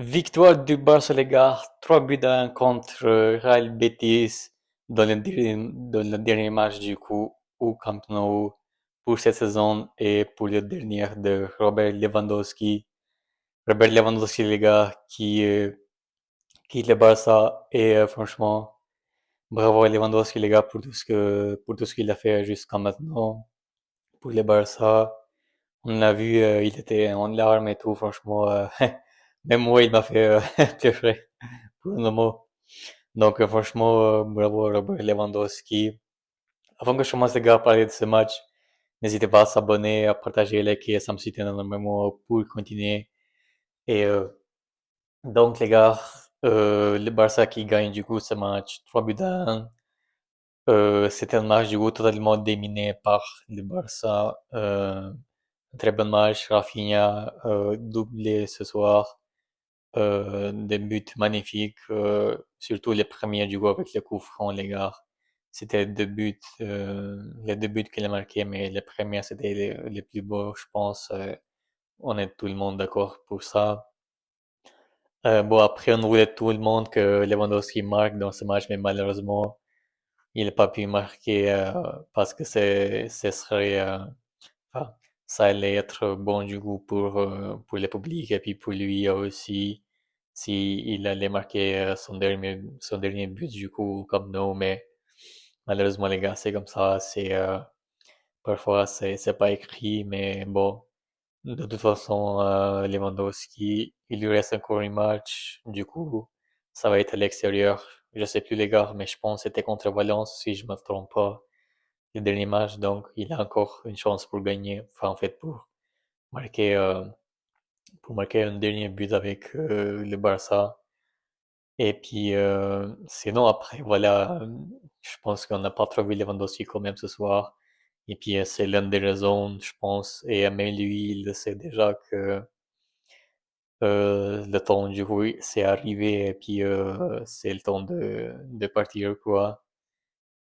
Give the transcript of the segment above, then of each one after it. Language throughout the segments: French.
Victoire du Barça, les gars. 3 buts à 1 contre Real Betis dans le dernier match du coup au Camp Nou pour cette saison et pour le dernier de Robert Lewandowski. Robert Lewandowski, les gars, qui quitte le Barça et franchement, bravo à Lewandowski, les gars, pour tout ce qu'il a fait jusqu'à maintenant pour le Barça. On l'a vu, il était en larmes et tout, franchement. Même moi, il m'a fait pleurer pour le moment. Donc, franchement, bravo à Robert Lewandowski. Avant que je commence, les gars, à parler de ce match, n'hésitez pas à s'abonner, à partager, liker, ça me soutient énormément pour continuer. Et donc, les gars, le Barça qui gagne du coup ce match, 3 buts à 1. C'était un match du coup totalement dominé par le Barça. Un très bon match, Rafinha doublé ce soir. Des buts magnifiques, surtout les premiers du coup avec le coup franc, les gars. C'était les deux buts qu'il a marqués, mais les premiers c'était les plus beaux, je pense. On est tout le monde d'accord pour ça. Bon, après, on voulait tout le monde que Lewandowski marque dans ce match, mais malheureusement, il n'a pas pu marquer parce que ce serait, enfin, ça allait être bon du coup pour le public et puis pour lui aussi si il allait marquer son dernier but du coup comme nous, mais malheureusement les gars, c'est comme ça, parfois c'est pas écrit, mais bon, de toute façon, Lewandowski, il lui reste encore un match, du coup, ça va être à l'extérieur. Je sais plus les gars, mais je pense que c'était contre Valence, si je me trompe pas, le dernier match, donc il a encore une chance pour gagner, enfin en fait marquer, euh, pour marquer un dernier but avec le Barça. Et puis sinon après, voilà, je pense qu'on n'a pas trop vu Lewandowski quand même ce soir. Et puis c'est l'une des raisons, je pense, et même lui, il le sait déjà que le temps du coup c'est arrivé et puis c'est le temps de partir quoi.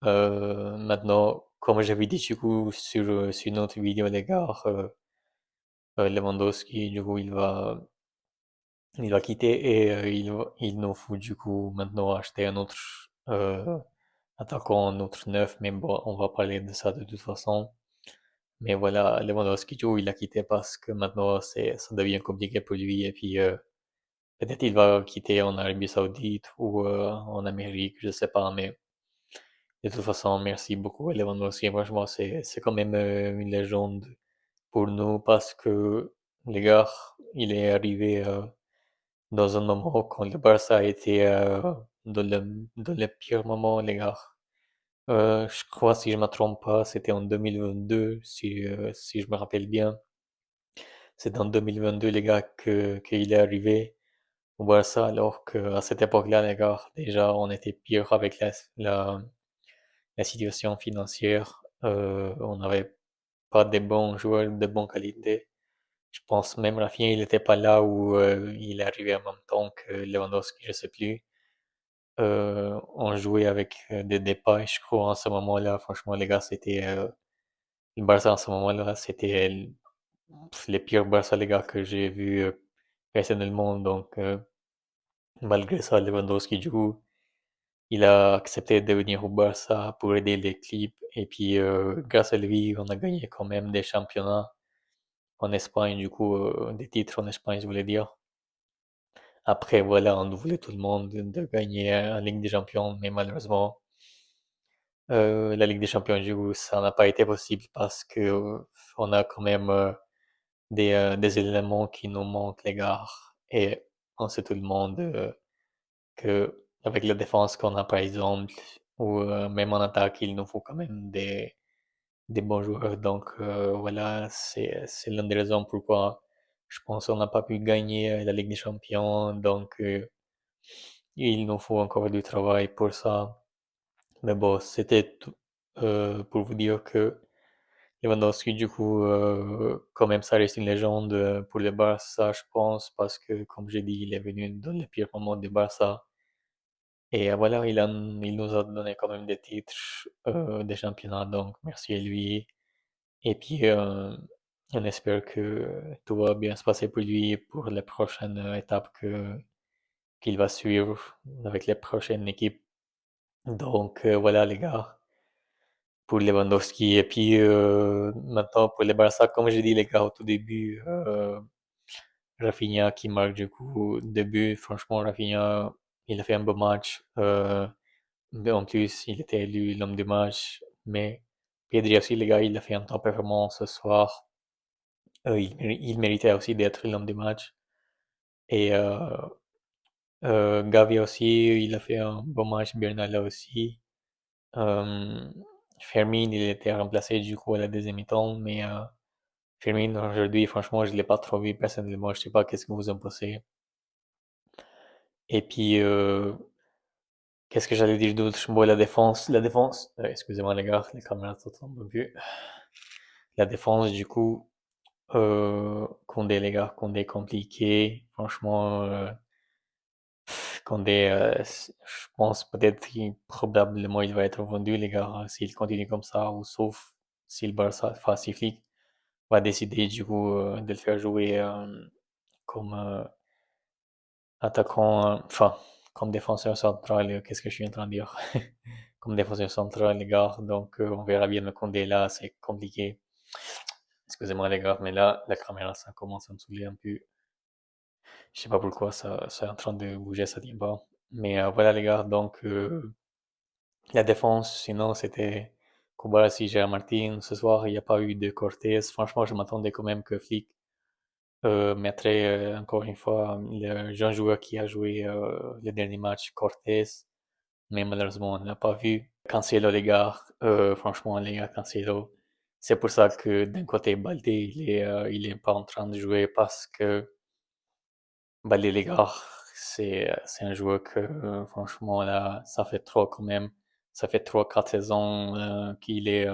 Maintenant, comme j'avais dit du coup sur notre vidéo les gars, Lewandowski du coup il va quitter et il nous faut du coup maintenant acheter un autre attaquant, un autre neuf, mais bon, on va parler de ça de toute façon. Mais voilà, Lewandowski, du coup, il a quitté parce que maintenant ça devient compliqué pour lui et puis peut-être il va quitter en Arabie Saoudite ou en Amérique, je sais pas, mais de toute façon, merci beaucoup à Lewandowski. Franchement, c'est quand même une légende pour nous parce que les gars, il est arrivé dans un moment quand le Barça était dans le pire moment, les gars. Je crois, si je me trompe pas, c'était en 2022, si je me rappelle bien. C'est en 2022, les gars, qu'il est arrivé au Barça, alors qu'à cette époque-là, les gars, déjà, on était pire avec la situation financière. On n'avait pas de bons joueurs de bonne qualité. Je pense même Rafinha, il n'était pas là où il est arrivé en même temps que Lewandowski, je sais plus. On jouait avec des Depay, je crois, en ce moment-là. Franchement, les gars, le Barça en ce moment-là, c'était les pires Barça, les gars, que j'ai vu personnellement. Donc, malgré ça, Lewandowski, du coup, il a accepté de venir au Barça pour aider l'équipe. Et puis, grâce à lui, on a gagné quand même des championnats en Espagne, du coup, des titres en Espagne, je voulais dire. Après, voilà, on voulait tout le monde de gagner la Ligue des Champions, mais malheureusement, la Ligue des Champions, du coup, ça n'a pas été possible parce que on a quand même des éléments qui nous manquent, les gars. Et on sait tout le monde que avec la défense qu'on a, par exemple, ou même en attaque, il nous faut quand même des bons joueurs. Donc voilà, c'est l'une des raisons pourquoi je pense qu'on n'a pas pu gagner la Ligue des Champions. Donc il nous faut encore du travail pour ça. Mais bon, c'était tout pour vous dire que Lewandowski, du coup, quand même, ça reste une légende pour le Barça, je pense, parce que, comme j'ai dit, il est venu dans le pire moment du Barça. Et voilà, il nous a donné quand même des titres, des championnats, donc merci à lui. Et puis, On espère que tout va bien se passer pour lui pour les prochaines étapes qu'il va suivre avec les prochaines équipes. Donc voilà les gars, pour Lewandowski. Et puis maintenant pour les Barça, comme j'ai dit les gars au tout début, Rafinha qui marque du coup deux buts. Franchement, Rafinha, il a fait un beau match. Mais en plus, il était élu l'homme du match. Mais Pedri aussi, les gars, il a fait une top performance ce soir. Il méritait aussi d'être l'homme du match. Et Gavi aussi, il a fait un bon match. Bernal aussi. Euh, Fermin, il était remplacé du coup à la deuxième mi-temps. Mais Fermin, aujourd'hui, franchement, je ne l'ai pas trop vu personnellement. Je sais pas qu'est-ce que vous en pensez. Et puis, qu'est-ce que j'allais dire d'autre? Bon, la défense, excusez-moi les gars, les caméras sont un peu vues. La défense, du coup, Condé, les gars, Condé compliqué. Franchement, Condé, je pense peut-être probablement il va être vendu, les gars, s'il continue comme ça, ou sauf si le Barça, enfin si Flick va décider du coup de le faire jouer comme attaquant, enfin comme défenseur central. Qu'est-ce que je suis en train de dire? Comme défenseur central, les gars. Donc on verra bien le Condé là, c'est compliqué. Excusez-moi les gars, mais là la caméra ça commence à me saouler un peu. Je sais pas pourquoi ça c'est en train de bouger, ça tient pas. Mais voilà les gars, donc la défense, sinon c'était Kobayashi, Gérard Martin. Ce soir, il n'y a pas eu de Cortés. Franchement, je m'attendais quand même que Flick mettrait encore une fois le jeune joueur qui a joué le dernier match, Cortés. Mais malheureusement, on ne l'a pas vu. Cancelo, les gars, franchement, les gars, Cancelo. C'est pour ça que d'un côté, Baldé, il est pas en train de jouer parce que Baldé, les gars, c'est un joueur que, franchement, là, ça fait trop quand même. Ça fait 3, 4 saisons qu'il est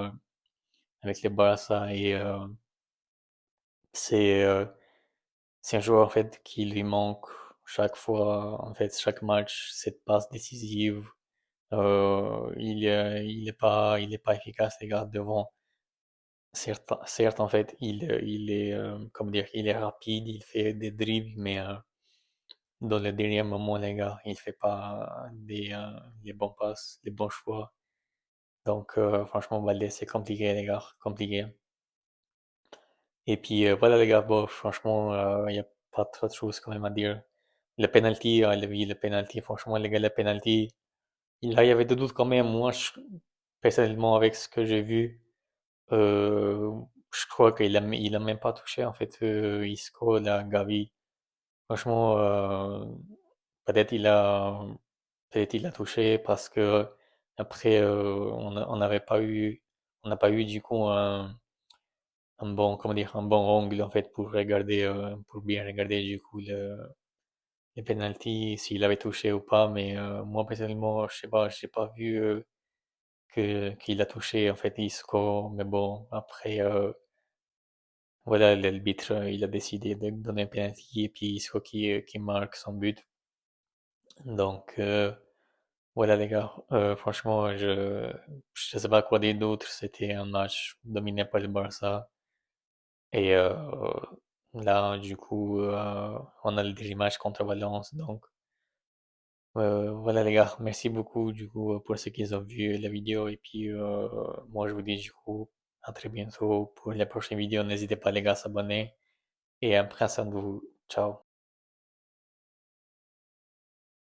avec les Barça et c'est euh, c'est un joueur en fait qui lui manque chaque fois, en fait, chaque match, cette passe décisive. Il est pas efficace, les gars, devant. Certes, en fait, il est, comment dire, il est rapide, il fait des dribbles, mais dans le dernier moment, les gars, il fait pas les bons passes, les bons choix. Donc, franchement, Valdez, c'est compliqué, les gars, compliqué. Et puis, voilà, les gars, bon, franchement, il n'y a pas trop de choses quand même à dire. Le penalty, oui, le penalty, franchement, les gars, le penalty, là, il y avait des doutes quand même. Moi, personnellement, avec ce que j'ai vu, Euh, je crois qu'il a même pas touché en fait Isco, la Gavi. Franchement, peut-être il a peut-être il a touché parce que après on n'avait pas eu on n'a pas eu du coup un bon comment dire un bon angle en fait pour regarder pour bien regarder du coup les penalties s'il avait touché ou pas. Mais moi personnellement je sais pas, j'ai pas vu que qu'il a touché en fait Isco. Mais bon après voilà, l'arbitre, il a décidé de donner un penalty et puis Isco qui marque son but. Donc, voilà les gars, franchement, je sais pas quoi dire d'autre. C'était un match dominé par le Barça. Et là, du coup, on a le dernier match contre Valence. Donc, voilà les gars, merci beaucoup du coup pour ceux qui ont vu la vidéo. Et puis, moi, je vous dis du coup, à très bientôt pour les prochaines vidéos. N'hésitez pas les gars à s'abonner. Et un prince à vous. Ciao.